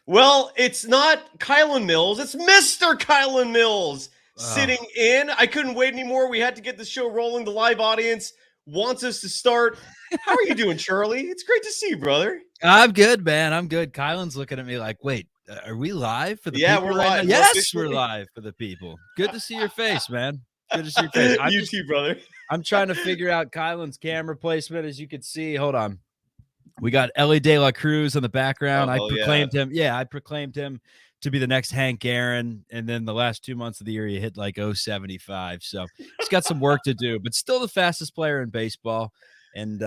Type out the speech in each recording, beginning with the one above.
Well, it's not Kylen Mills. It's Mr. Kylen Mills Oh. sitting in. I couldn't wait anymore. We had to get the show rolling. The live audience wants us to start. How are you doing, Charlie? It's great to see you, brother. I'm good, man. I'm good. Kylen's looking at me like, wait, are we live for the Yeah, people we're right now? live. Yes, Officially. we're live for the people. Good to see your face, man. Good to see your face. You too, brother. I'm trying to figure out Kylen's camera placement. As you can see, hold on. We got Ellie De La Cruz in the background. I proclaimed him to be the next Hank Aaron. And then the last 2 months of the year, he hit like 075. So he's got some work to do, but still the fastest player in baseball. And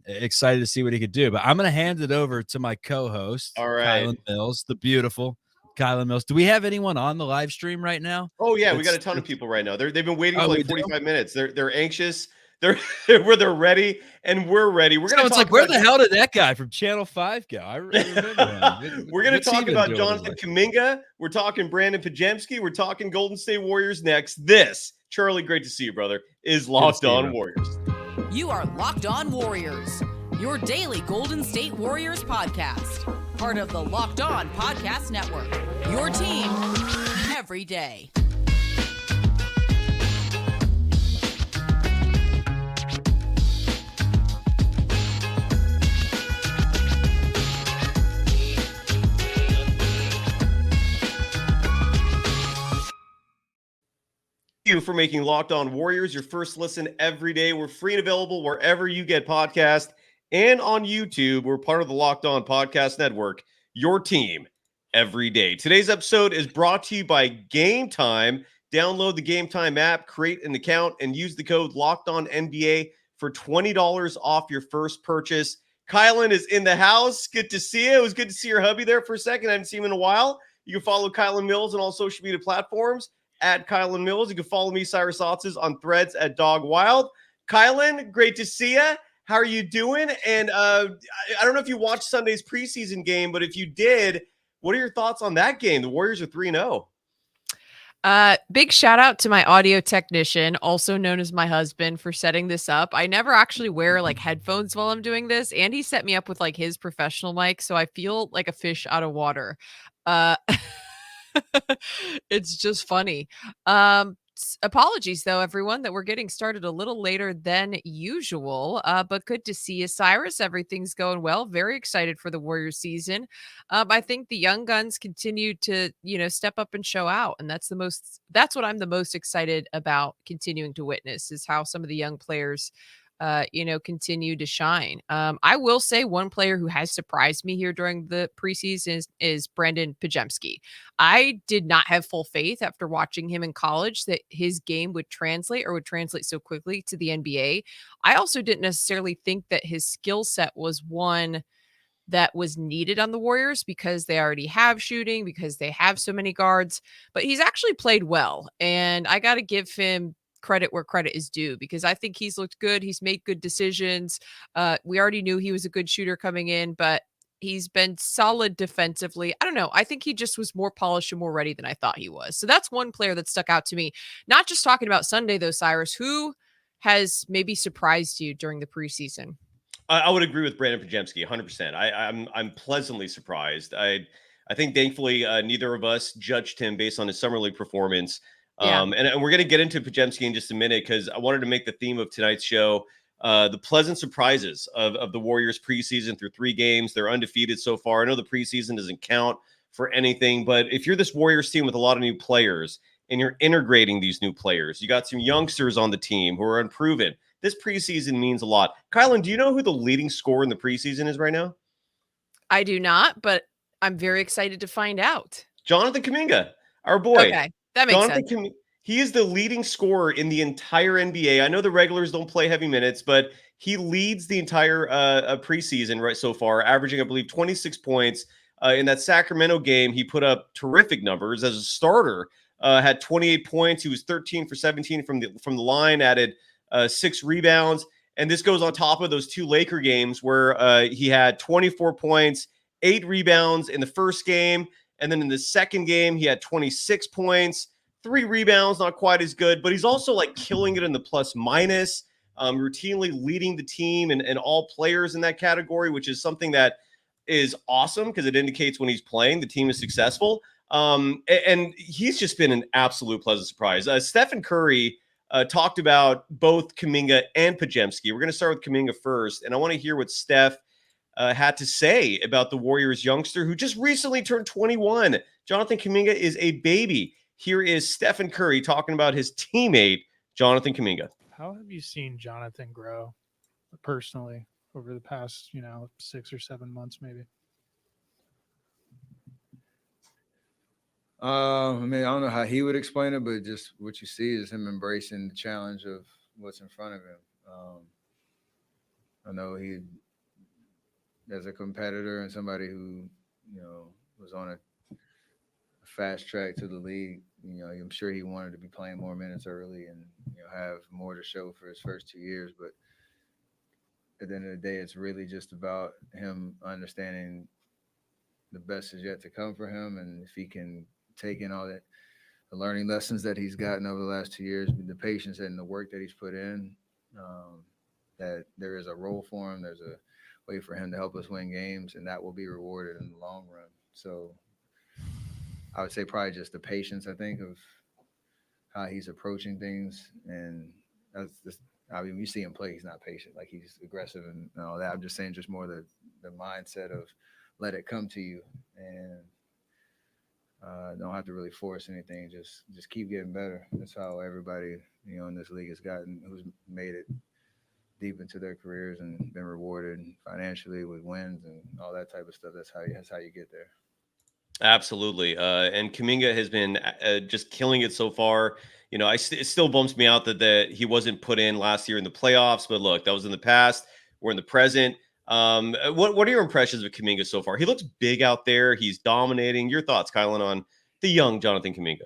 excited to see what he could do. But I'm going to hand it over to my co-host, All right. Kylen Mills, the beautiful Kylen Mills. Do we have anyone on the live stream right now? Oh, yeah, we got a ton of people right now. They've been waiting for like 45 minutes. They're anxious. They're ready, and we're ready. We're gonna talk like, where the hell did that guy from Channel 5 go? I remember him. We're gonna talk about Jonathan Kuminga. We're talking Brandin Podziemski. We're talking Golden State Warriors next. This, Charlie, great to see you, brother, is Locked On Warriors. You are Locked On Warriors, your daily Golden State Warriors podcast. Part of the Locked On Podcast Network, your team every day. You for making Locked On Warriors your first listen every day. We're free and available wherever you get podcasts and on YouTube. We're part of the Locked On Podcast Network, your team every day. Today's episode is brought to you by Gametime. Download the Gametime app, create an account, and use the code LOCKEDONNBA for $20 off your first purchase. Kylen is in the house. Good to see you. It was good to see your hubby there for a second. I haven't seen him in a while. You can follow Kylen Mills on all social media platforms at Kylen Mills. You can follow me, Cyrus Saatsaz, on Threads at Dog Wild. Kylen, great to see you. How are you doing? And I don't know if you watched Sunday's preseason game, but if you did, what are your thoughts on that game? The Warriors are 3-0. Big shout out to my audio technician, also known as my husband, for setting this up. I never actually wear like headphones while I'm doing this, and he set me up with like his professional mic, so I feel like a fish out of water. It's just funny. Apologies though, everyone, that we're getting started a little later than usual. But good to see you, Cyrus. Everything's going well. Very excited for the Warriors season. I think the young guns continue to, step up and show out. And that's what I'm the most excited about continuing to witness, is how some of the young players continue to shine. I will say one player who has surprised me here during the preseason is Brandin Podziemski. I did not have full faith after watching him in college that his game would translate so quickly to the NBA. I also didn't necessarily think that his skill set was one that was needed on the Warriors because they already have shooting, because they have so many guards, but he's actually played well. And I got to give him credit where credit is due, because I think he's looked good. He's made good decisions. We already knew he was a good shooter coming in, but he's been solid defensively. I don't know. I think he just was more polished and more ready than I thought he was. So that's one player that stuck out to me. Not just talking about Sunday though, Cyrus, who has maybe surprised you during the preseason? I would agree with Brandin Podziemski 100%. I'm pleasantly surprised. I think thankfully neither of us judged him based on his summer league performance. Yeah. And we're going to get into Podziemski in just a minute, because I wanted to make the theme of tonight's show the pleasant surprises of the Warriors preseason through 3 games. They're undefeated so far. I know the preseason doesn't count for anything, but if you're this Warriors team with a lot of new players and you're integrating these new players, you got some youngsters on the team who are unproven, this preseason means a lot. Kylen, do you know who the leading scorer in the preseason is right now? I do not, but I'm very excited to find out. Jonathan Kuminga, our boy. Okay. That makes sense. He is the leading scorer in the entire NBA. I know the regulars don't play heavy minutes, but he leads the entire preseason right so far, averaging, I believe, 26 points. In that Sacramento game, he put up terrific numbers as a starter. Had 28 points. He was 13 for 17 from the line. Added 6 rebounds, and this goes on top of those 2 Laker games where he had 24 points, 8 rebounds in the first game. And then in the second game, he had 26 points, 3 rebounds, not quite as good, but he's also like killing it in the plus minus, routinely leading the team and all players in that category, which is something that is awesome because it indicates when he's playing, the team is successful. And he's just been an absolute pleasant surprise. Stephen Curry talked about both Kuminga and Podziemski. We're going to start with Kuminga first, and I want to hear what Steph had to say about the Warriors youngster who just recently turned 21. Jonathan Kuminga is a baby. Here is Stephen Curry talking about his teammate, Jonathan Kuminga. How have you seen Jonathan grow personally over the past, 6 or 7 months, maybe? I don't know how he would explain it, but just what you see is him embracing the challenge of what's in front of him. I know he, as a competitor and somebody who, was on a fast track to the league, I'm sure he wanted to be playing more minutes early and, have more to show for his first 2 years. But at the end of the day, it's really just about him understanding the best is yet to come for him. And if he can take in all that, the learning lessons that he's gotten over the last 2 years, the patience and the work that he's put in, that there is a role for him. There's a way for him to help us win games, and that will be rewarded in the long run. So I would say probably just the patience, I think, of how he's approaching things. And that's just, you see him play, he's not patient. Like, he's aggressive and all that. I'm just saying just more the mindset of let it come to you and don't have to really force anything. Just keep getting better. That's how everybody, in this league has gotten, who's made it deep into their careers and been rewarded financially with wins and all that type of stuff. That's how you get there. Absolutely. And Kuminga has been just killing it so far. It still bumps me out that he wasn't put in last year in the playoffs, but look, that was in the past. We're in the present. What are your impressions of Kuminga so far? He looks big out there. He's dominating. Your thoughts, Kylen, on the young Jonathan Kuminga?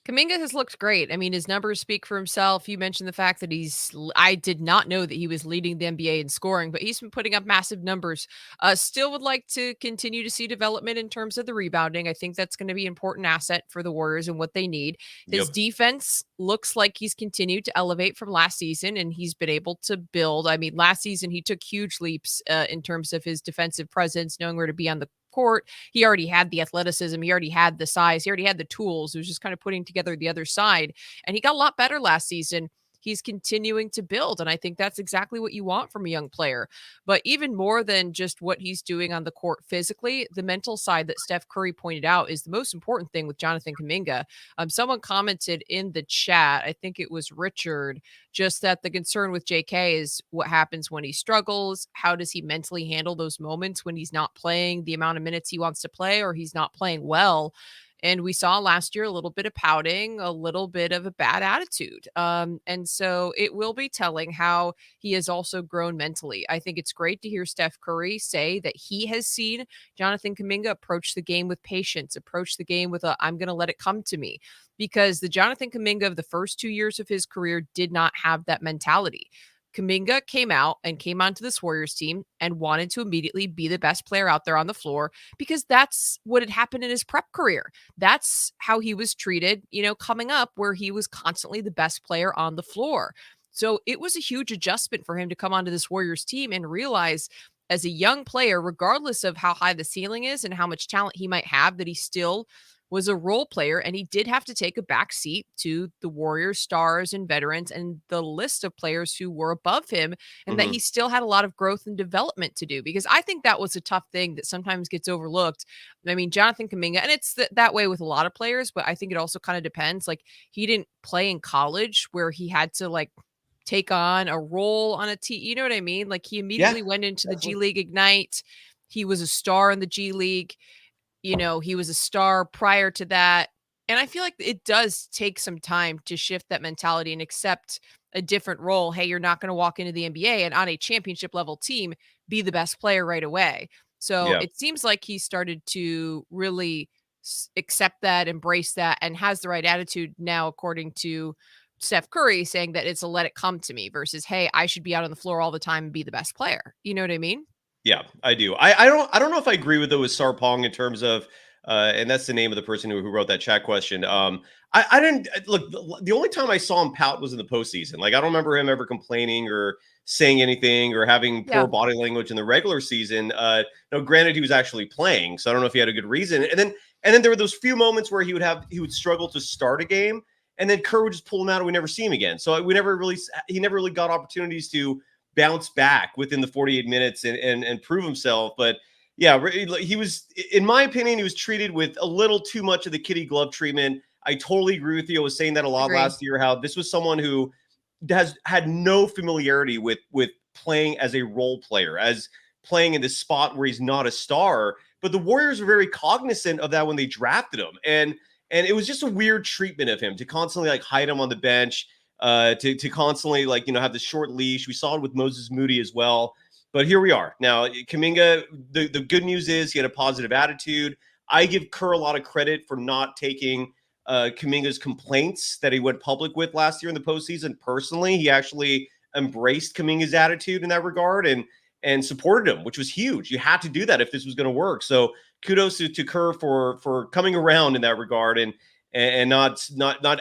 Kuminga has looked great. I mean, his numbers speak for himself. You mentioned the fact that I did not know that he was leading the NBA in scoring, but he's been putting up massive numbers. Still would like to continue to see development in terms of the rebounding. I think that's going to be an important asset for the Warriors and what they need. His defense looks like he's continued to elevate from last season, and he's been able to build. I mean, last season, he took huge leaps in terms of his defensive presence, knowing where to be on the court. He already had the athleticism. He already had the size. He already had the tools. It was just kind of putting together the other side. And he got a lot better last season. He's continuing to build. And I think that's exactly what you want from a young player. But even more than just what he's doing on the court physically, the mental side that Steph Curry pointed out is the most important thing with Jonathan Kuminga. Someone commented in the chat, I think it was Richard, just that the concern with JK is what happens when he struggles. How does he mentally handle those moments when he's not playing the amount of minutes he wants to play or he's not playing well? And we saw last year a little bit of pouting, a little bit of a bad attitude. And so it will be telling how he has also grown mentally. I think it's great to hear Steph Curry say that he has seen Jonathan Kuminga approach the game with patience, approach the game with I'm going to let it come to me. Because the Jonathan Kuminga of the first 2 years of his career did not have that mentality. Kuminga came onto this Warriors team and wanted to immediately be the best player out there on the floor because that's what had happened in his prep career. That's how he was treated, coming up, where he was constantly the best player on the floor. So it was a huge adjustment for him to come onto this Warriors team and realize as a young player, regardless of how high the ceiling is and how much talent he might have, that he still was a role player, and he did have to take a back seat to the Warriors stars and veterans and the list of players who were above him, and that he still had a lot of growth and development to do, because I think that was a tough thing that sometimes gets overlooked. I mean, Jonathan Kuminga, and it's that way with a lot of players, but I think it also kind of depends. Like, he didn't play in college where he had to take on a role on a team. You know what I mean? Like, he immediately went into the G League Ignite. He was a star in the G League. He was a star prior to that. And I feel like it does take some time to shift that mentality and accept a different role. Hey, you're not going to walk into the NBA and on a championship level team, be the best player right away. So it seems like he started to really accept that, embrace that, and has the right attitude now, according to Steph Curry, saying that it's a let it come to me versus, hey, I should be out on the floor all the time and be the best player. You know what I mean? Yeah, I do. I don't know if I agree with Sarpong in terms of, and that's the name of the person who wrote that chat question. I didn't look. The only time I saw him pout was in the postseason. Like, I don't remember him ever complaining or saying anything or having poor body language in the regular season. Granted, he was actually playing, so I don't know if he had a good reason. And then there were those few moments where he would struggle to start a game, and then Kerr would just pull him out and we never see him again. So he never really got opportunities to bounce back within the 48 minutes and prove himself. But yeah, he was, in my opinion, he was treated with a little too much of the kitty glove treatment. I totally agree with you. I was saying that a lot last year, how this was someone who has had no familiarity with playing as a role player, as playing in this spot where he's not a star. But the Warriors were very cognizant of that when they drafted him. And it was just a weird treatment of him to constantly like hide him on the bench, to constantly like, have the short leash. We saw it with Moses Moody as well. But here we are. Now, Kuminga, the good news is he had a positive attitude. I give Kerr a lot of credit for not taking Kuminga's complaints that he went public with last year in the postseason personally. He actually embraced Kuminga's attitude in that regard and supported him, which was huge. You had to do that if this was going to work. So kudos to Kerr for coming around in that regard and not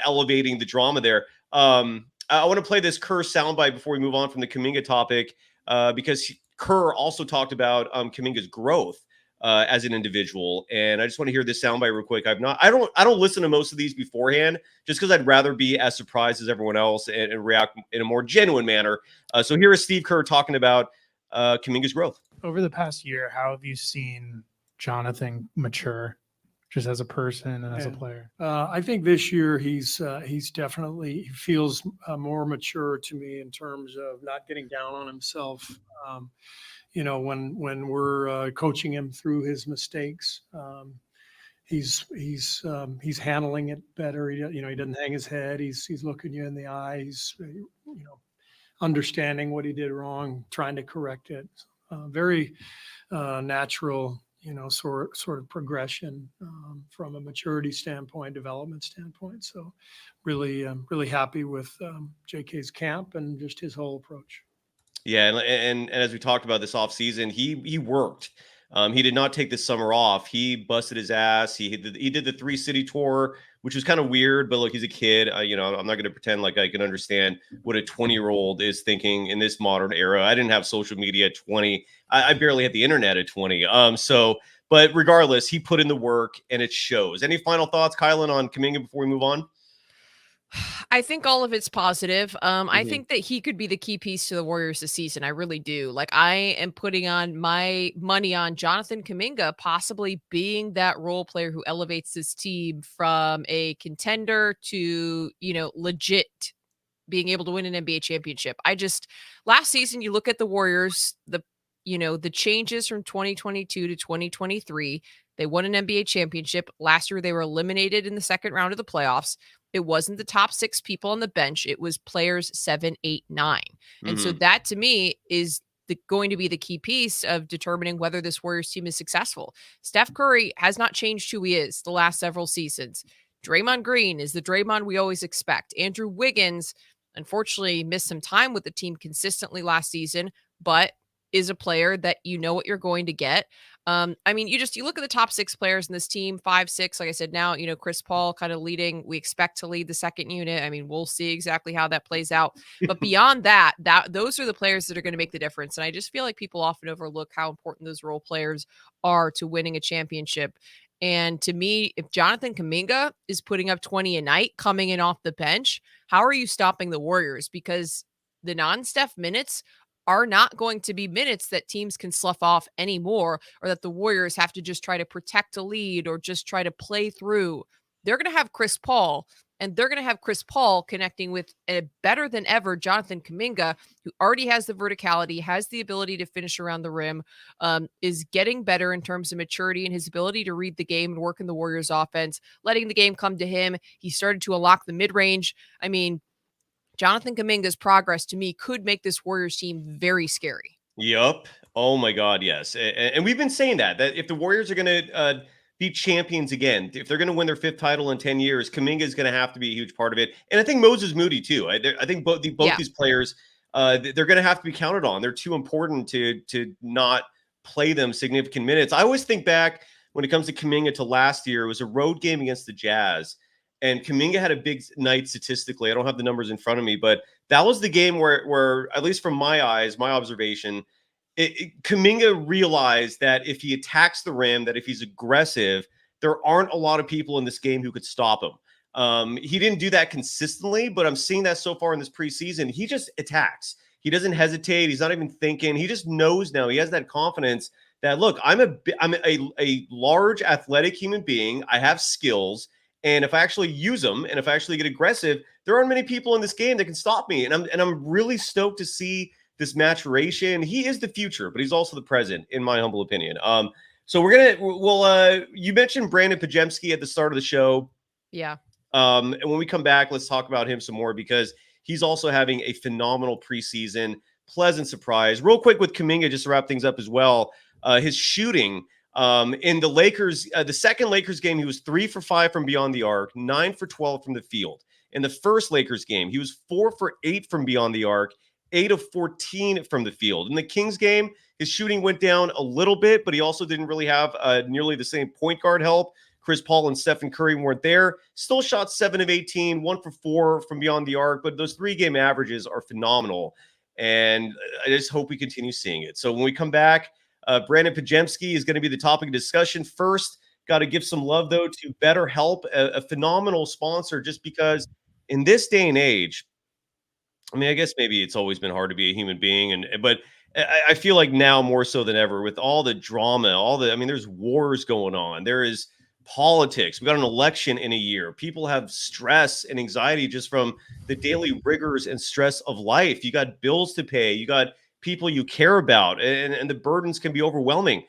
elevating the drama there. I want to play this Kerr soundbite before we move on from the Kuminga topic, because Kerr also talked about Kuminga's growth as an individual, and I just want to hear this soundbite real quick. I don't listen to most of these beforehand, just because I'd rather be as surprised as everyone else and react in a more genuine manner. So here is Steve Kerr talking about Kuminga's growth over the past year. How have you seen Jonathan mature, just as a person and as a player? I think this year he's definitely, he feels more mature to me in terms of not getting down on himself. When we're coaching him through his mistakes, he's handling it better. He doesn't hang his head. He's looking you in the eye. He's understanding what he did wrong, trying to correct it. Very natural, sort of progression from a maturity standpoint, development standpoint. So really happy with JK's camp and just his whole approach. Yeah, and as we talked about this offseason, he worked. He did not take this summer off. He busted his ass. He did the 3-city tour, which was kind of weird, but look, he's a kid. I'm not going to pretend like I can understand what a 20-year-old is thinking in this modern era. I didn't have social media at 20. I barely had the internet at 20. But regardless, he put in the work and it shows. Any final thoughts, Kylen, on Kuminga before we move on? I think all of it's positive. I think that he could be the key piece to the Warriors this season. I really do. Like, I am putting on my money on Jonathan Kuminga possibly being that role player who elevates this team from a contender to, legit being able to win an NBA championship. Last season, you look at the Warriors, the changes from 2022 to 2023, they won an NBA championship. Last year, they were eliminated in the second round of the playoffs. It wasn't the top 6 people on the bench. It was players 7, 8, 9. And so that to me is going to be the key piece of determining whether this Warriors team is successful. Steph Curry has not changed who he is the last several seasons. Draymond Green is the Draymond we always expect. Andrew Wiggins, unfortunately, missed some time with the team consistently last season, but is a player that you know what you're going to get. You look at the top 6 players in this team, 5, 6, like I said, now, Chris Paul kind of leading. We expect to lead the second unit. We'll see exactly how that plays out. But beyond that, those are the players that are going to make the difference. And I just feel like people often overlook how important those role players are to winning a championship. And to me, if Jonathan Kuminga is putting up 20 a night coming in off the bench, how are you stopping the Warriors? Because the non-Steph minutes are not going to be minutes that teams can slough off anymore, or that the Warriors have to just try to protect a lead or just try to play through. They're going to have Chris Paul, and they're going to have Chris Paul connecting with a better than ever Jonathan Kuminga, who already has the verticality, has the ability to finish around the rim, is getting better in terms of maturity and his ability to read the game and work in the Warriors offense, letting the game come to him. He started to unlock the mid-range. Jonathan Kuminga's progress to me could make this Warriors team very scary. Yep. Oh my God. Yes. And we've been saying that if the Warriors are going to be champions again, if they're going to win their 5th title in 10 years, Kuminga is going to have to be a huge part of it. And I think Moses Moody too. I think both these players, they're going to have to be counted on. They're too important to not play them significant minutes. I always think back when it comes to Kuminga to last year, it was a road game against the Jazz. And Kuminga had a big night statistically. I don't have the numbers in front of me, but that was the game where at least from my eyes, my observation, Kuminga realized that if he attacks the rim, that if he's aggressive, there aren't a lot of people in this game who could stop him. He didn't do that consistently, but I'm seeing that so far in this preseason. He just attacks. He doesn't hesitate. He's not even thinking. He just knows now. He has that confidence that, look, I'm a large athletic human being. I have skills. And if I actually use them and if I actually get aggressive, there aren't many people in this game that can stop me. And I'm really stoked to see this maturation. He is the future, but he's also the present, in my humble opinion. So you mentioned Brandin Podziemski at the start of the show. Yeah. And when we come back, let's talk about him some more because he's also having a phenomenal preseason, pleasant surprise. Real quick with Kuminga, just to wrap things up as well. His shooting in the Lakers, the second Lakers game, he was 3 for 5 from beyond the arc, 9 for 12 from the field. In the first Lakers game, he was 4 for 8 from beyond the arc, 8 of 14 from the field. In the Kings game, his shooting went down a little bit, but he also didn't really have nearly the same point guard help. Chris Paul and Steph Curry weren't there. Still shot 7 of 18, 1 for 4 from beyond the arc, but those 3-game averages are phenomenal. And I just hope we continue seeing it. So when we come back, Brandin Podziemski is going to be the topic of discussion. First, got to give some love, though, to BetterHelp, a phenomenal sponsor, just because in this day and age, I mean, I guess maybe it's always been hard to be a human being, but I feel like now more so than ever with all the drama, there's wars going on. There is politics. We got an election in a year. People have stress and anxiety just from the daily rigors and stress of life. You got bills to pay. You got people you care about, and the burdens can be overwhelming.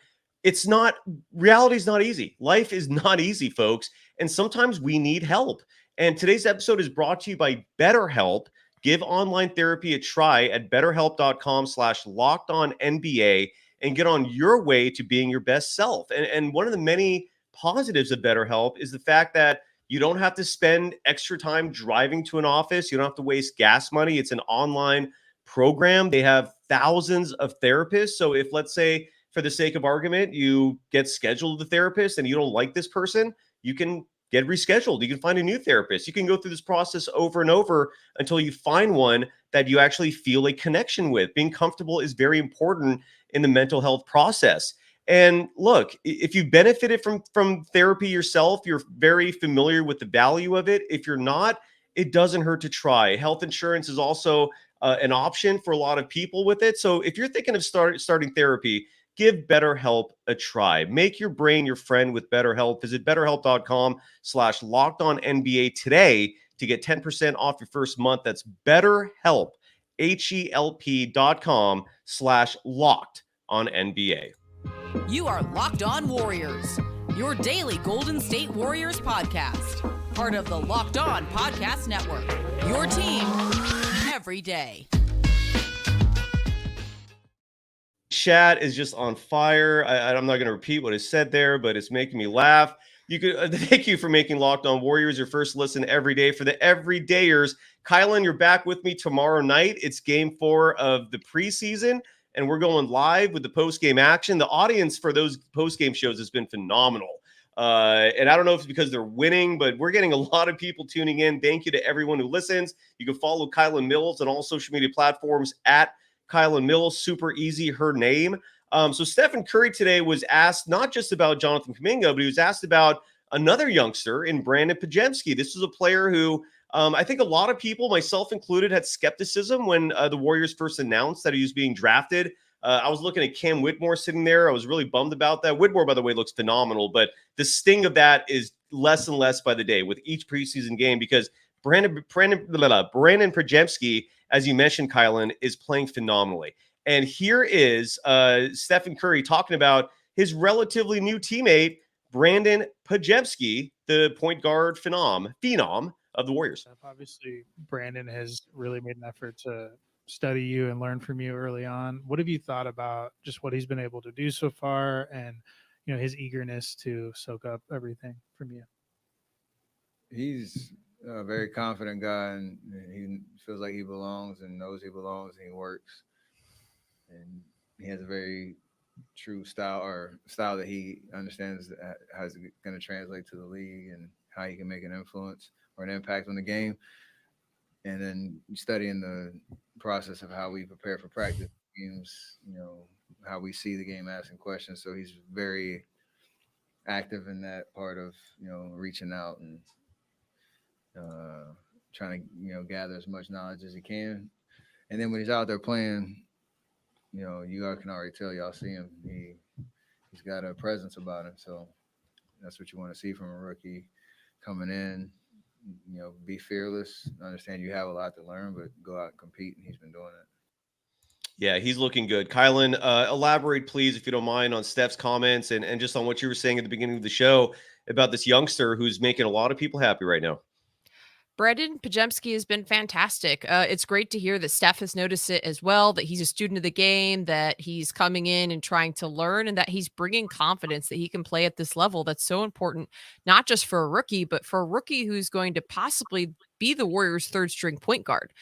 Reality is not easy. Life is not easy, folks. And sometimes we need help. And today's episode is brought to you by BetterHelp. Give online therapy a try at betterhelp.com/lockedonnba and get on your way to being your best self. And one of the many positives of BetterHelp is the fact that you don't have to spend extra time driving to an office. You don't have to waste gas money. It's an online program. They have thousands of therapists. So if, let's say, for the sake of argument, you get scheduled with a therapist and you don't like this person, you can get rescheduled. You can find a new therapist. You can go through this process over and over until you find one that you actually feel a connection with. Being comfortable is very important in the mental health process. And look, if you benefited from therapy yourself, you're very familiar with the value of it. If you're not, it doesn't hurt to try. Health insurance is also an option for a lot of people with it. So if you're thinking of starting therapy, give BetterHelp a try. Make your brain your friend with BetterHelp. Visit betterhelp.com/lockedonnba today to get 10% off your first month. That's BetterHelp, HELP.com/lockedonnba. You are Locked On Warriors, your daily Golden State Warriors podcast. Part of the Locked On Podcast Network, your team every day. Chat is just on fire. I'm not going to repeat what is said there, but it's making me laugh. Thank you for making Locked On Warriors your first listen every day. For the everydayers, Kylen, you're back with me tomorrow night. It's game 4 of the preseason, and we're going live with the post-game action. The audience for those post-game shows has been phenomenal. And I don't know if it's because they're winning, but we're getting a lot of people tuning in. Thank you to everyone who listens. You can follow Kylen Mills on all social media platforms at Kylen Mills. Super easy, her name. So Stephen Curry today was asked not just about Jonathan Kuminga, but he was asked about another youngster in Brandin Podziemski. This was a player who I think a lot of people, myself included, had skepticism when the Warriors first announced that he was being drafted. I was looking at Cam Whitmore sitting there. I was really bummed about that. Whitmore, by the way, looks phenomenal, but the sting of that is less and less by the day with each preseason game because Brandin Podziemski, as you mentioned, Kylen, is playing phenomenally. And here is Stephen Curry talking about his relatively new teammate, Brandin Podziemski, the point guard phenom of the Warriors. Obviously, Brandin has really made an effort to study you and learn from you early on. What have you thought about just what he's been able to do so far and, his eagerness to soak up everything from you? He's a very confident guy, and he feels like he belongs and knows he belongs, and he works. And he has a very true style that he understands how it's going to translate to the league and how he can make an influence or an impact on the game. And then studying the process of how we prepare for practice games, how we see the game, asking questions. So he's very active in that part of, reaching out and trying to, gather as much knowledge as he can. And then when he's out there playing, you can already tell, y'all see him. He's got a presence about him. So that's what you want to see from a rookie coming in. Be fearless. Understand you have a lot to learn, but go out and compete. And he's been doing it. Yeah, he's looking good. Kylen, elaborate, please, if you don't mind, on Steph's comments and just on what you were saying at the beginning of the show about this youngster who's making a lot of people happy right now. Brandin Podziemski has been fantastic. It's great to hear that Steph has noticed it as well, that he's a student of the game, that he's coming in and trying to learn, and that he's bringing confidence that he can play at this level. That's so important, not just for a rookie, but for a rookie who's going to possibly be the Warriors' third string point guard,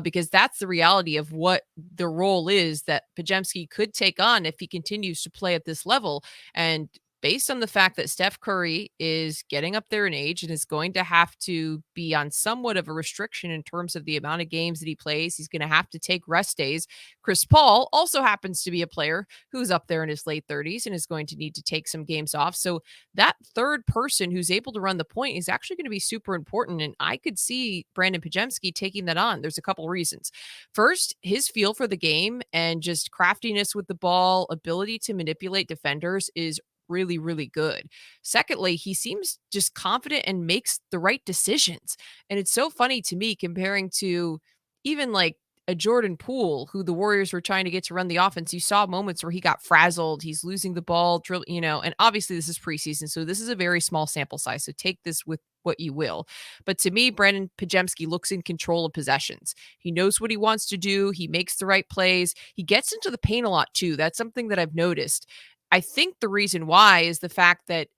because that's the reality of what the role is that Podziemski could take on if he continues to play at this level. And based on the fact that Steph Curry is getting up there in age and is going to have to be on somewhat of a restriction in terms of the amount of games that he plays, he's going to have to take rest days. Chris Paul also happens to be a player who's up there in his late 30s and is going to need to take some games off. So that third person who's able to run the point is actually going to be super important. And I could see Brandin Podziemski taking that on. There's a couple reasons. First, his feel for the game and just craftiness with the ball, ability to manipulate defenders is really, really good. Secondly, he seems just confident and makes the right decisions. And it's so funny to me comparing to even like a Jordan Poole, who the Warriors were trying to get to run the offense. You saw moments where he got frazzled. He's losing the ball, and obviously this is preseason. So this is a very small sample size. So take this with what you will. But to me, Brandin Podziemski looks in control of possessions. He knows what he wants to do. He makes the right plays. He gets into the paint a lot too. That's something that I've noticed. I think the reason why is the fact that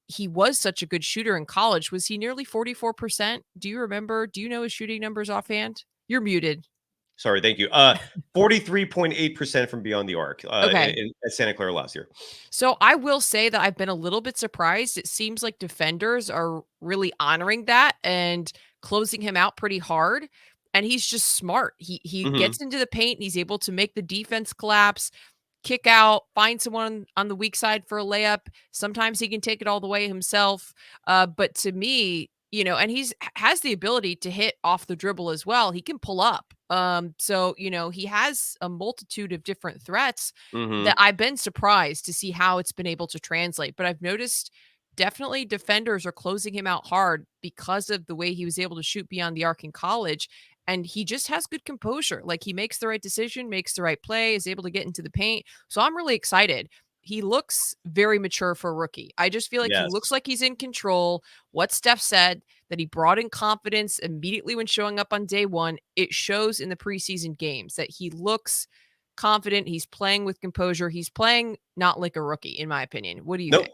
he was such a good shooter in college. Was he nearly 44%? Do you remember? Do you know his shooting numbers offhand? You're muted. Sorry, thank you. 43.8% from beyond the arc at Santa Clara last year. So I will say that I've been a little bit surprised. It seems like defenders are really honoring that and closing him out pretty hard. And he's just smart. He gets into the paint and he's able to make the defense collapse, kick out, find someone on the weak side for a layup. Sometimes he can take it all the way himself. But to me, and has the ability to hit off the dribble as well. He can pull up. So, he has a multitude of different threats that I've been surprised to see how it's been able to translate. But I've noticed definitely defenders are closing him out hard because of the way he was able to shoot beyond the arc in college. And he just has good composure. Like, he makes the right decision, makes the right play, is able to get into the paint. So I'm really excited. He looks very mature for a rookie. I just feel like he looks like he's in control. What Steph said, that he brought in confidence immediately when showing up on day one, it shows in the preseason games that he looks confident. He's playing with composure. He's playing not like a rookie, in my opinion. What do you think?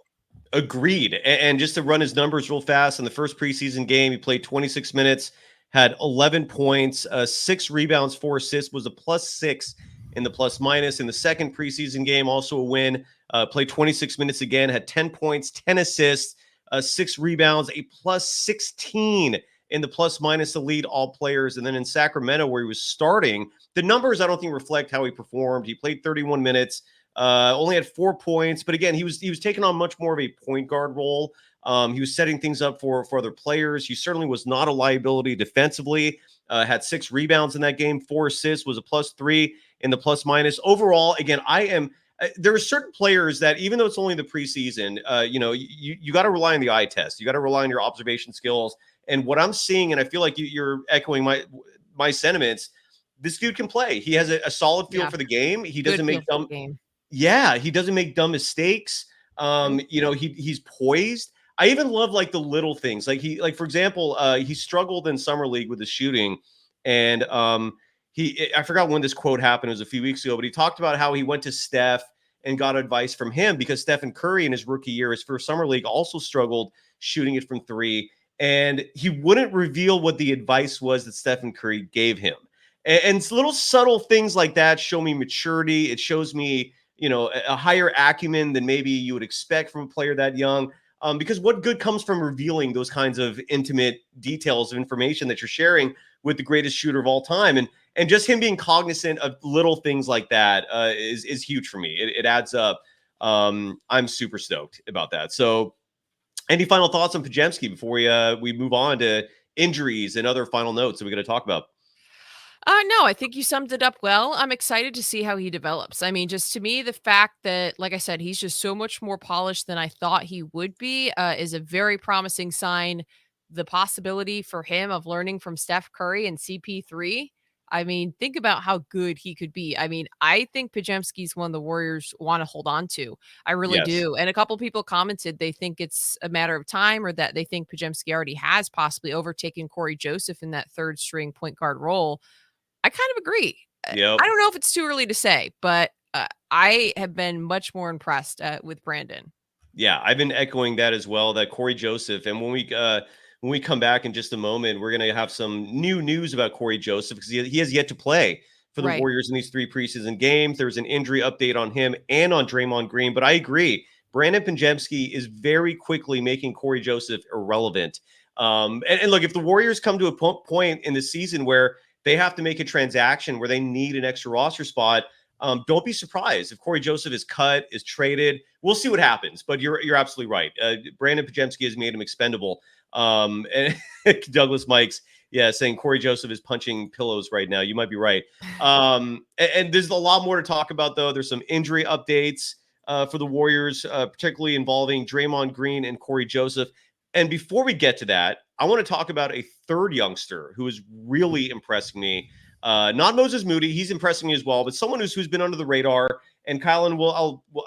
Agreed. And just to run his numbers real fast, in the first preseason game, he played 26 minutes, had 11 points, 6 rebounds, 4 assists, was a +6 in the plus minus. In the second preseason game, also a win, played 26 minutes again, had 10 points, 10 assists, 6 rebounds, a +16 in the plus minus to lead all players. And then in Sacramento, where he was starting, the numbers I don't think reflect how he performed. He played 31 minutes, only had 4 points, but again, he was taking on much more of a point guard role. He was setting things up for other players. He certainly was not a liability defensively. Had 6 rebounds in that game, 4 assists, was a +3 in the plus minus. Overall, again, there are certain players that, even though it's only the preseason, you got to rely on the eye test. You got to rely on your observation skills. And what I'm seeing, and I feel like you're echoing my sentiments, this dude can play. He has a solid feel for the game. He doesn't make dumb. He doesn't make dumb mistakes. He's poised. I even love like the little things. Like for example, he struggled in summer league with his shooting, and I forgot when this quote happened. It was a few weeks ago, but he talked about how he went to Steph and got advice from him because Stephen Curry in his rookie year, his first summer league, also struggled shooting it from 3, and he wouldn't reveal what the advice was that Stephen Curry gave him. And little subtle things like that show me maturity. It shows me a higher acumen than maybe you would expect from a player that young. Because what good comes from revealing those kinds of intimate details of information that you're sharing with the greatest shooter of all time? And just him being cognizant of little things like that is huge for me. It adds up. I'm super stoked about that. So any final thoughts on Podziemski before we move on to injuries and other final notes that we're going to talk about? No, I think you summed it up well. I'm excited to see how he develops. I mean, just to me, the fact that, like I said, he's just so much more polished than I thought he would be is a very promising sign. The possibility for him of learning from Steph Curry and CP3. I mean, think about how good he could be. I mean, I think Podziemski's one the Warriors want to hold on to. I really Yes. do. And a couple people commented they think it's a matter of time, or that they think Podziemski already has possibly overtaken Corey Joseph in that third string point guard role. I kind of agree. Yep. I don't know if it's too early to say, but I have been much more impressed with Brandin. Yeah, I've been echoing that as well, that Corey Joseph. And when we come back in just a moment, we're going to have some new news about Corey Joseph because he has yet to play for the Right. Warriors in these 3 preseason games. There's an injury update on him and on Draymond Green. But I agree. Brandin Podziemski is very quickly making Corey Joseph irrelevant. And look, if the Warriors come to a point in the season where they have to make a transaction where they need an extra roster spot, don't be surprised if Corey Joseph is cut, is traded. We'll see what happens, but you're absolutely right. Brandin Podziemski has made him expendable. And Douglas Mikes, saying Corey Joseph is punching pillows right now. You might be right. And there's a lot more to talk about, though. There's some injury updates for the Warriors, particularly involving Draymond Green and Corey Joseph. And before we get to that, I want to talk about a third youngster who is really impressing me. Not Moses Moody. He's impressing me as well, but someone who's been under the radar. And Kylen,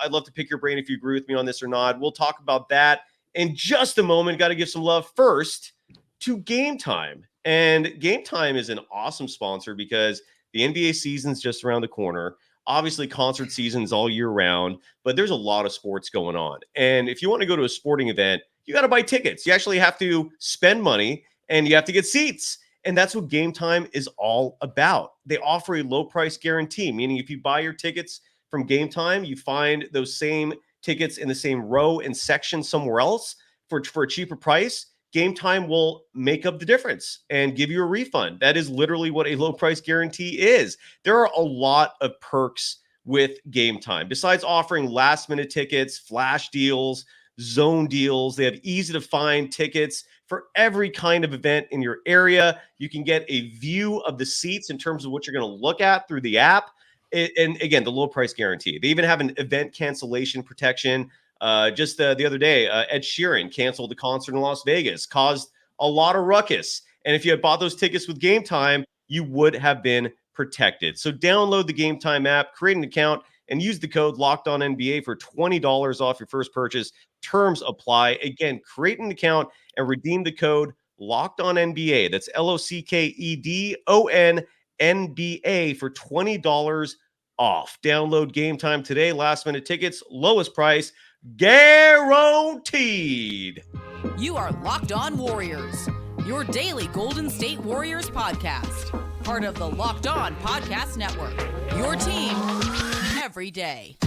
I'd love to pick your brain if you agree with me on this or not. We'll talk about that in just a moment. Got to give some love first to Gametime. And Gametime is an awesome sponsor because the NBA season's just around the corner. Obviously, concert season's all year round, but there's a lot of sports going on. And if you want to go to a sporting event, you got to buy tickets. You actually have to spend money and you have to get seats. And that's what Gametime is all about. They offer a low price guarantee, meaning if you buy your tickets from Gametime, you find those same tickets in the same row and section somewhere else for a cheaper price. Gametime will make up the difference and give you a refund. That is literally what a low price guarantee is. There are a lot of perks with Gametime. Besides offering last minute tickets, flash deals, zone deals, they have easy to find tickets for every kind of event in your area. You can get a view of the seats in terms of what you're going to look at through the app. And again, the low price guarantee. They even have an event cancellation protection. Just the other day, Ed Sheeran canceled the concert in Las Vegas, caused a lot of ruckus. And if you had bought those tickets with Gametime, you would have been protected. So download the Gametime app, create an account, and use the code LOCKEDONNBA for $20 off your first purchase. Terms apply. Again, create an account and redeem the code LOCKEDONNBA. That's LOCKEDONNBA for $20 off. Download Gametime today. Last minute tickets, lowest price, guaranteed. You are Locked On Warriors, your daily Golden State Warriors podcast. Part of the Locked On Podcast Network, your team every day.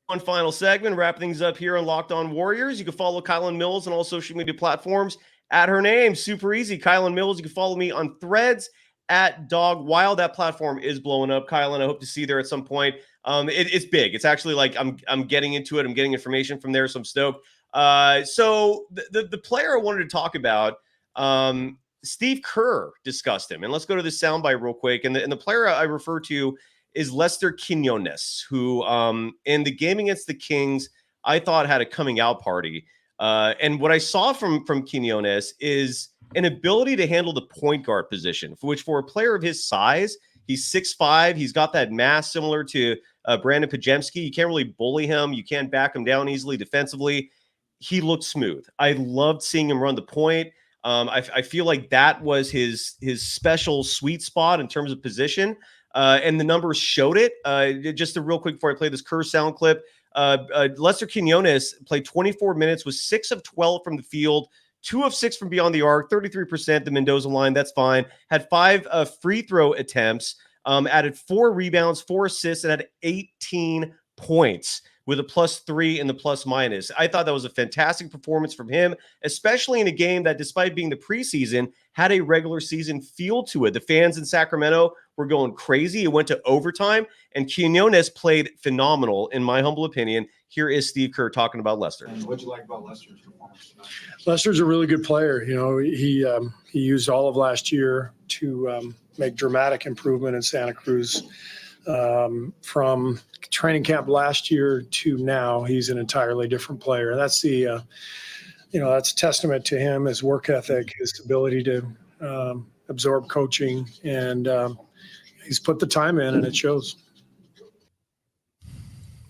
One final segment, wrap things up here on Locked On Warriors. You can follow Kylen Mills on all social media platforms at her name. Super easy. Kylen Mills. You can follow me on Threads at Dog Wild. That platform is blowing up. Kylen, I hope to see you there at some point. It's big. It's actually like I'm getting into it. I'm getting information from there, so I'm stoked. So the player I wanted to talk about, Steve Kerr discussed him. And let's go to the soundbite real quick. And the player I refer to is Lester Quiñones, who in the game against the Kings, I thought had a coming out party. And what I saw from Quiñones is an ability to handle the point guard position, for a player of his size, he's 6'5", he's got that mass similar to Brandin Podziemski. You can't really bully him. You can't back him down easily defensively. He looked smooth. I loved seeing him run the point. I feel like that was his special sweet spot in terms of position. And the numbers showed it. Just a real quick before I play this Kerr sound clip, Lester Quiñones played 24 minutes, was 6 of 12 from the field, 2 of 6 from beyond the arc, 33%, the Mendoza line, that's fine. Had 5 free throw attempts. Added 4 rebounds, 4 assists, and had 18 points with a +3 in the plus minus. I thought that was a fantastic performance from him, especially in a game that, despite being the preseason, had a regular season feel to it. The fans in Sacramento were going crazy. It went to overtime, and Quiñones played phenomenal, in my humble opinion. Here is Steve Kerr talking about Lester. And what'd you like about Lester's performance tonight? Lester's a really good player. You know, he used all of last year to make dramatic improvement in Santa Cruz. From training camp last year to now, he's an entirely different player. And that's that's a testament to him, his work ethic, his ability to absorb coaching, and he's put the time in, and it shows.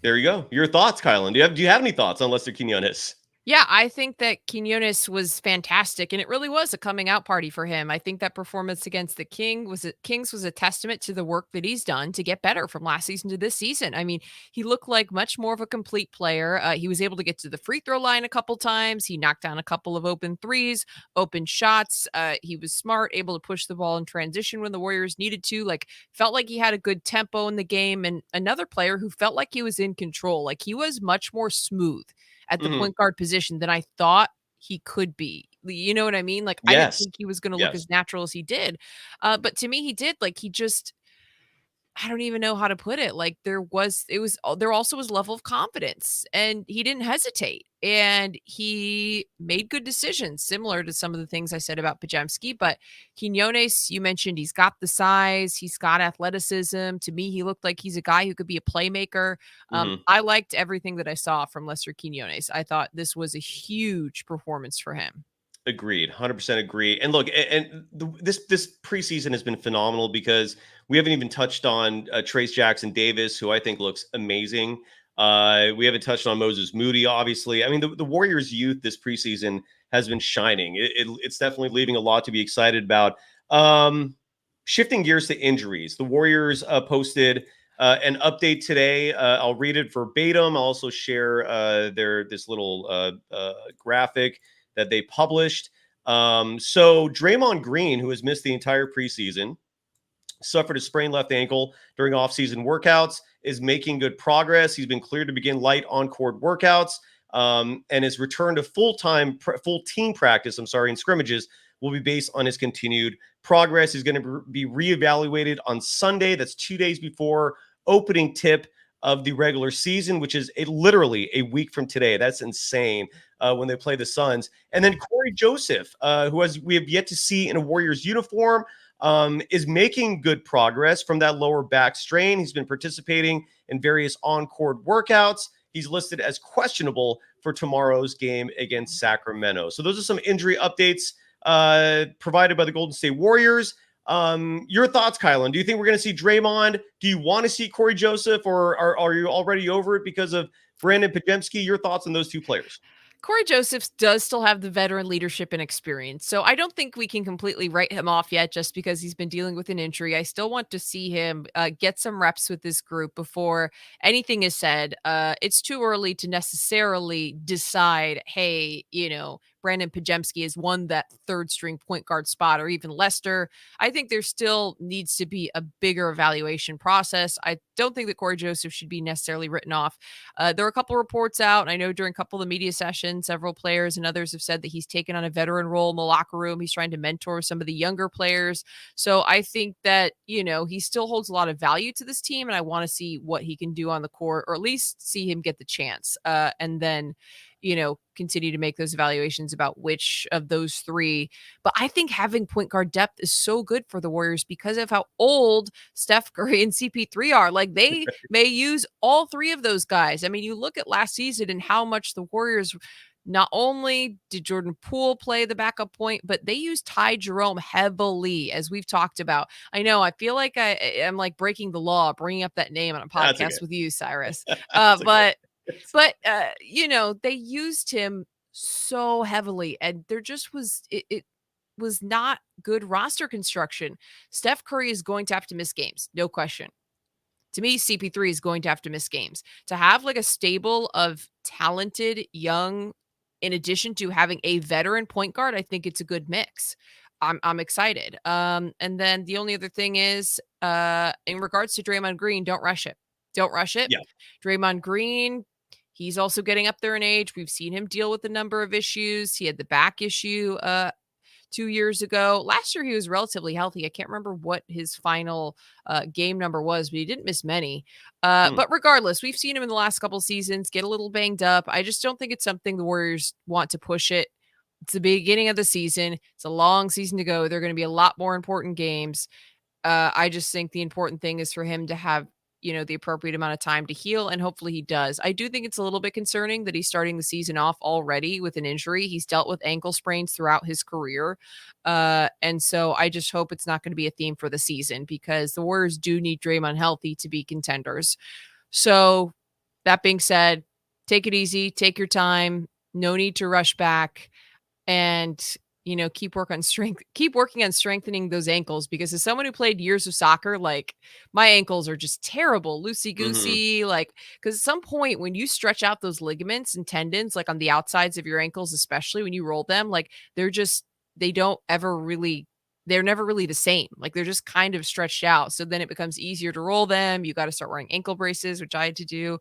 There you go. Your thoughts, Kylen. Do you have any thoughts on Lester Quiñones? Yeah, I think that Quiñones was fantastic, and it really was a coming out party for him. I think that performance against the Kings was a testament to the work that he's done to get better from last season to this season. I mean, he looked like much more of a complete player. He was able to get to the free throw line a couple times. He knocked down a couple of open threes, open shots. He was smart, able to push the ball in transition when the Warriors needed to. Like, felt like he had a good tempo in the game, and another player who felt like he was in control. Like, he was much more smooth at the point guard position than I thought he could be. You know what I mean? Like, I didn't think he was going to look as natural as he did. But to me, he did. Like, he just, I don't even know how to put it. Like, there also was level of confidence, and he didn't hesitate, and he made good decisions, similar to some of the things I said about Podziemski. But Quiñones, you mentioned, he's got the size, he's got athleticism. To me, he looked like he's a guy who could be a playmaker. I liked everything that I saw from Lester Quiñones. I thought this was a huge performance for him. Agreed. 100% agree. And look, this preseason has been phenomenal because we haven't even touched on Trayce Jackson-Davis, who I think looks amazing. We haven't touched on Moody, obviously. I mean, the Warriors' youth this preseason has been shining. It's definitely leaving a lot to be excited about. Shifting gears to injuries, the Warriors posted an update today. I'll read it verbatim. I'll also share this little graphic that they published. So Draymond Green, who has missed the entire preseason, suffered a sprained left ankle during offseason workouts, is making good progress. He's been cleared to begin light on-court workouts, and his return to full team practice, in scrimmages, will be based on his continued progress. He's going to be reevaluated on Sunday. That's 2 days before opening tip of the regular season, which is literally a week from today. That's insane. When they play the Suns. And then Corey Joseph, we have yet to see in a Warriors uniform, is making good progress from that lower back strain. He's been participating in various on-court workouts. He's listed as questionable for tomorrow's game against Sacramento. So those are some injury updates provided by the Golden State Warriors. Your thoughts, Kylen? Do you think we're going to see Draymond? Do you want to see Corey Joseph, or are you already over it because of Brandin Podziemski? Your thoughts on those two players? Corey Joseph does still have the veteran leadership and experience, so I don't think we can completely write him off yet just because he's been dealing with an injury. I still want to see him get some reps with this group before anything is said. It's too early to necessarily decide, hey, Brandin Podziemski has won that third string point guard spot, or even Lester. I think there still needs to be a bigger evaluation process. I don't think that Corey Joseph should be necessarily written off. There are a couple reports out, and I know during a couple of the media sessions, several players and others have said that he's taken on a veteran role in the locker room. He's trying to mentor some of the younger players. So I think that, he still holds a lot of value to this team, and I want to see what he can do on the court, or at least see him get the chance. And then, continue to make those evaluations about which of those three. But I think having point guard depth is so good for the Warriors because of how old Steph Curry and CP3 are. Like, they may use all three of those guys. I mean, you look at last season and how much the Warriors, not only did Jordan Poole play the backup point, but they used Ty Jerome heavily, as we've talked about. I know, I feel like I'm like breaking the law, bringing up that name on a podcast with you, Cyrus. But they used him so heavily, and there just was, it was not good roster construction. Steph Curry is going to have to miss games, no question. To me, CP3 is going to have to miss games. To have like a stable of talented young, in addition to having a veteran point guard, I think it's a good mix. I'm excited. And then the only other thing is, in regards to Draymond Green, don't rush it. Don't rush it. Yeah. Draymond Green, he's also getting up there in age. We've seen him deal with a number of issues. He had the back issue 2 years ago. Last year, he was relatively healthy. I can't remember what his final game number was, but he didn't miss many. But regardless, we've seen him in the last couple seasons get a little banged up. I just don't think it's something the Warriors want to push it. It's the beginning of the season. It's a long season to go. There are going to be a lot more important games. I just think the important thing is for him to have, the appropriate amount of time to heal, and hopefully he does. I do think it's a little bit concerning that he's starting the season off already with an injury. He's dealt with ankle sprains throughout his career. And so I just hope it's not going to be a theme for the season, because the Warriors do need Draymond healthy to be contenders. So that being said, take it easy, take your time. No need to rush back. And keep working on strengthening those ankles, because as someone who played years of soccer, like, my ankles are just terrible, loosey goosey, like, because at some point when you stretch out those ligaments and tendons, like on the outsides of your ankles, especially when you roll them, like, they're never really the same. Like, they're just kind of stretched out. So then it becomes easier to roll them. You got to start wearing ankle braces, which I had to do.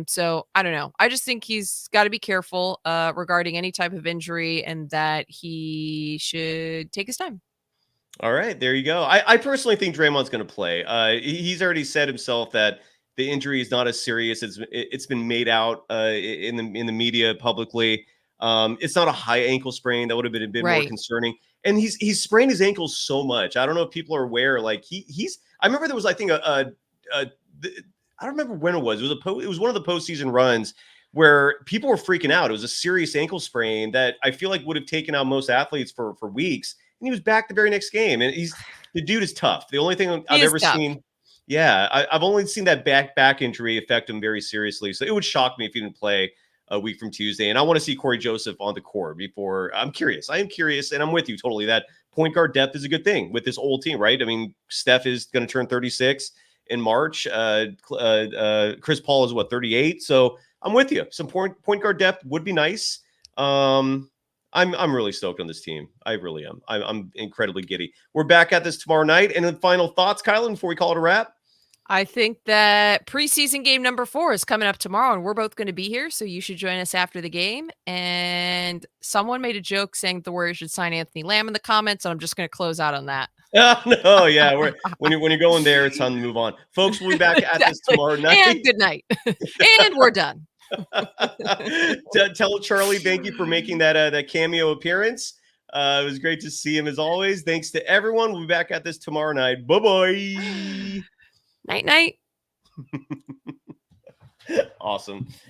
So I don't know. I just think he's got to be careful regarding any type of injury, and that he should take his time. All right, there you go. I personally think Draymond's going to play. He's already said himself that the injury is not as serious. It's been made out in the media publicly. It's not a high ankle sprain. That would have been a bit more concerning. And he's sprained his ankles so much. I don't know if people are aware. Like, he's. I remember there was, I think, I don't remember when it was. It was one of the postseason runs where people were freaking out. It was a serious ankle sprain that I feel like would have taken out most athletes for weeks. And he was back the very next game. And the dude is tough. The only thing I've ever seen. Yeah, I've only seen that back injury affect him very seriously. So it would shock me if he didn't play a week from Tuesday. And I want to see Corey Joseph on the court before. I'm curious. I am curious, and I'm with you totally. That point guard depth is a good thing with this old team, right? I mean, Steph is going to turn 36 in March. Chris Paul is 38. So I'm with you. Some point guard depth would be nice. I'm really stoked on this team. I really am. I'm incredibly giddy. We're back at this tomorrow night. And then final thoughts, Kylen, before we call it a wrap. I think that preseason game number 4 is coming up tomorrow, and we're both going to be here, so you should join us after the game. And someone made a joke saying the Warriors should sign Anthony Lamb in the comments, so I'm just going to close out on that. No, yeah. When you're going there, it's time to move on. Folks, we'll be back at this tomorrow night. And good night. And we're done. Tell Charlie thank you for making that cameo appearance. It was great to see him as always. Thanks to everyone. We'll be back at this tomorrow night. Bye-bye. Night. Awesome.